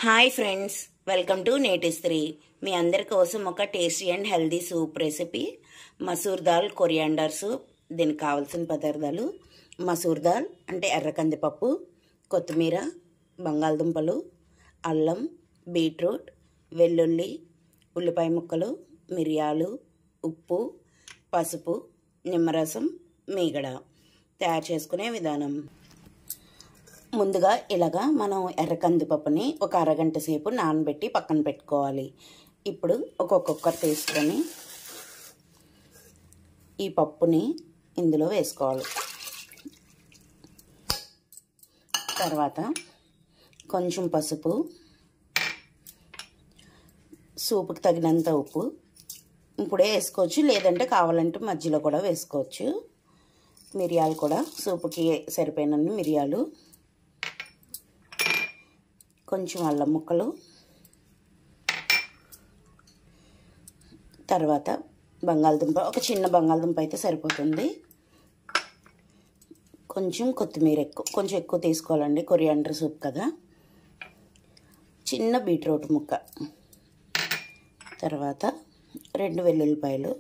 Hi friends, welcome to Netistree. మీ అందరి కోసం ఒక tasty and healthy soup recipe masoor dal coriander soup. దీనికి కావాల్సిన పదార్థాలు: మసూర్ దాల్ అంటే ఎర్ర కందిపప్పు, కొత్తిమీర, బంగాళదుంపలు, అల్లం, బీట్రూట్, వెల్లుల్లి, ఉల్లిపాయ ముక్కలు, మిరియాలు, ఉప్పు, పసుపు, నిమ్మరసం, మీగడ. తయారు చేసుకునే విధానం: ముందుగా ఇలాగా మనం ఎర్ర కందిపప్పుని ఒక అరగంట సేపు నానబెట్టి పక్కన పెట్టుకోవాలి. ఇప్పుడు ఒక కుక్కర్ తీసుకొని ఈ పప్పుని ఇందులో వేసుకోవాలి. తర్వాత కొంచెం పసుపు, సూపుకి తగినంత ఉప్పు ఇప్పుడే వేసుకోవచ్చు, లేదంటే కావాలంటే మధ్యలో కూడా వేసుకోవచ్చు. మిరియాలు కూడా సూపుకి సరిపోయినన్ని మిరియాలు, కొంచెం అల్లం ముక్కలు, తర్వాత బంగాళదుంప, ఒక చిన్న బంగాళదుంప అయితే సరిపోతుంది. కొంచెం కొత్తిమీర కొంచెం ఎక్కువ తీసుకోవాలండి, కొరియాండర్ సూప్ కదా. చిన్న బీట్రూట్ ముక్క, తర్వాత 2 వెల్లుల్లిపాయలు.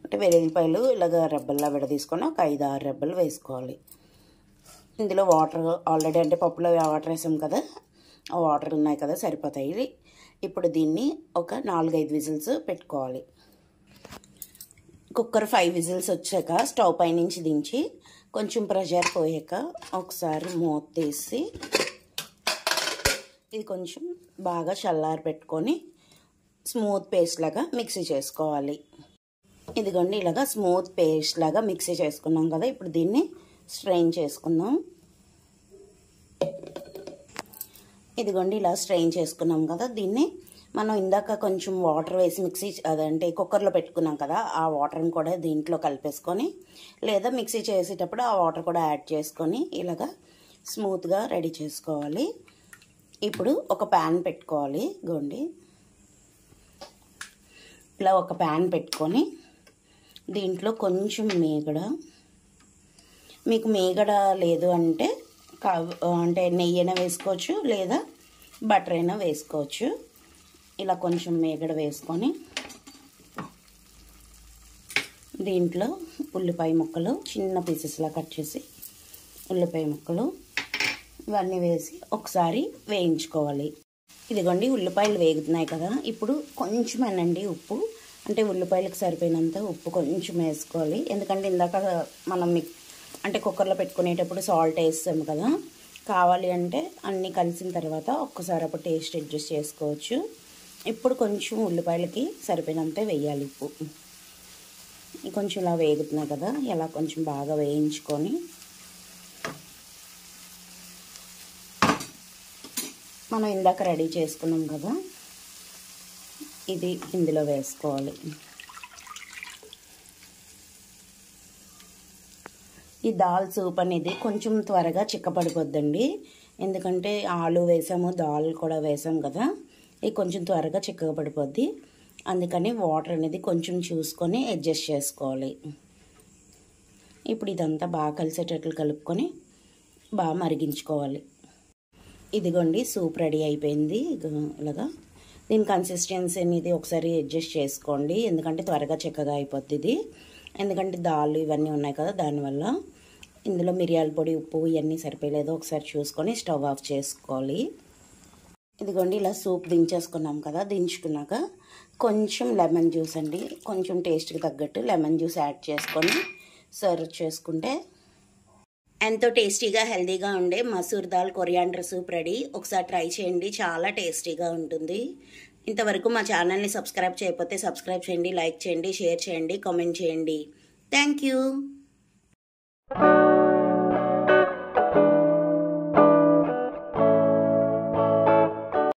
అంటే వెల్లుల్లిపాయలు ఇలాగ రెబ్బల్లా విడదీసుకొని ఒక 5-6 రెబ్బలు వేసుకోవాలి. ఇందులో వాటర్ ఆల్రెడీ, అంటే పప్పులో వాటర్ వేసాం కదా, ఆ వాటర్ ఉన్నాయి కదా, సరిపోతాయి. ఇప్పుడు దీన్ని ఒక 4-5 విజిల్స్ పెట్టుకోవాలి. కుక్కర్ 5 విజిల్స్ వచ్చాక స్టవ్ పై నుంచి దించి కొంచెం ప్రెషర్ పోయాక ఒకసారి మూత తీసి ఇది కొంచెం బాగా చల్లారి పెట్టుకొని స్మూత్ పేస్ట్ లాగా మిక్సీ చేసుకోవాలి. ఇదిగోండి, ఇలాగా స్మూత్ పేస్ట్ లాగా మిక్సీ చేసుకున్నాం కదా. ఇప్పుడు దీన్ని స్ట్రెయిన్ చేసుకుందాం. ఇదిగోండి, ఇలా స్ట్రెయిన్ చేసుకున్నాం కదా. దీన్ని మనం ఇందాక కొంచెం వాటర్ వేసి మిక్సీ, అదంటే కుక్కర్లో పెట్టుకున్నాం కదా, ఆ వాటర్ని కూడా దీంట్లో కలిపేసుకొని, లేదా మిక్సీ చేసేటప్పుడు ఆ వాటర్ కూడా యాడ్ చేసుకొని ఇలాగా స్మూత్గా రెడీ చేసుకోవాలి. ఇప్పుడు ఒక ప్యాన్ పెట్టుకోవాలి. ఇదిగోండి, ఇలా ఒక ప్యాన్ పెట్టుకొని దీంట్లో కొంచెం మీగడ, మీకు మీగడ లేదు అంటే నెయ్యి అయినా వేసుకోవచ్చు, లేదా బటర్ అయినా వేసుకోవచ్చు. ఇలా కొంచెం మీగడ వేసుకొని దీంట్లో ఉల్లిపాయ ముక్కలు చిన్న పీసెస్లా కట్ చేసి ఉల్లిపాయ ముక్కలు ఇవన్నీ వేసి ఒకసారి వేయించుకోవాలి. ఇదిగోండి, ఉల్లిపాయలు వేగుతున్నాయి కదా. ఇప్పుడు కొంచెమేనండి ఉప్పు, అంటే ఉల్లిపాయలకు సరిపోయినంత ఉప్పు కొంచెం వేసుకోవాలి. ఎందుకంటే ఇందాక మనం అంటే కుక్కర్లో పెట్టుకునేటప్పుడు సాల్ట్ వేస్తాము కదా. కావాలి అంటే అన్నీ కలిసిన తర్వాత ఒక్కసారి అప్పుడు టేస్ట్ అడ్జస్ట్ చేసుకోవచ్చు. ఇప్పుడు కొంచెం ఉల్లిపాయలకి సరిపోయినంత వేయాలి ఉప్పు. కొంచెం ఇలా వేగుతున్నాయి కదా, ఇలా కొంచెం బాగా వేయించుకొని మనం ఇందాక రెడీ చేసుకున్నాం కదా, ఇది ఇందులో వేసుకోవాలి. ఈ దాల్ సూప్ అనేది కొంచెం త్వరగా చిక్కపడిపోద్దండి, ఎందుకంటే ఆలు వేసాము, దాల్ కూడా వేసాం కదా, ఇది కొంచెం త్వరగా చిక్కగా పడిపోద్ది. అందుకని వాటర్ అనేది కొంచెం చూసుకొని అడ్జస్ట్ చేసుకోవాలి. ఇప్పుడు ఇదంతా బాగా కలిసేటట్లు కలుపుకొని బాగా మరిగించుకోవాలి. ఇదిగోండి, సూప్ రెడీ అయిపోయింది. ఇలాగా దీని కన్సిస్టెన్సీ అనేది ఒకసారి అడ్జస్ట్ చేసుకోండి, ఎందుకంటే త్వరగా చిక్కగా అయిపోద్ది ఇది. ఎందుకంటే దాల్ ఇవన్నీ ఉన్నాయి కదా, దానివల్ల. ఇందులో మిరియాల పొడి, ఉప్పు ఇవన్నీ సరిపోయలేదో ఒకసారి చూసుకొని స్టవ్ ఆఫ్ చేసుకోవాలి. ఇదిగోండి, ఇలా సూప్ దించేసుకున్నాం కదా. దించుకున్నాక కొంచెం లెమన్ జ్యూస్ అండి, కొంచెం టేస్ట్కి తగ్గట్టు లెమన్ జ్యూస్ యాడ్ చేసుకొని సర్వ్ చేసుకుంటే ఎంతో టేస్టీగా హెల్తీగా ఉండే masoor dal coriander soup ready. ఒకసారి ట్రై చేయండి, చాలా టేస్టీగా ఉంటుంది. ఇంతవరకు మా ఛానల్ని సబ్స్క్రైబ్ చేయకపోతే సబ్స్క్రైబ్ చేయండి, లైక్ చేయండి, షేర్ చేయండి, కామెంట్ చేయండి. Thank you.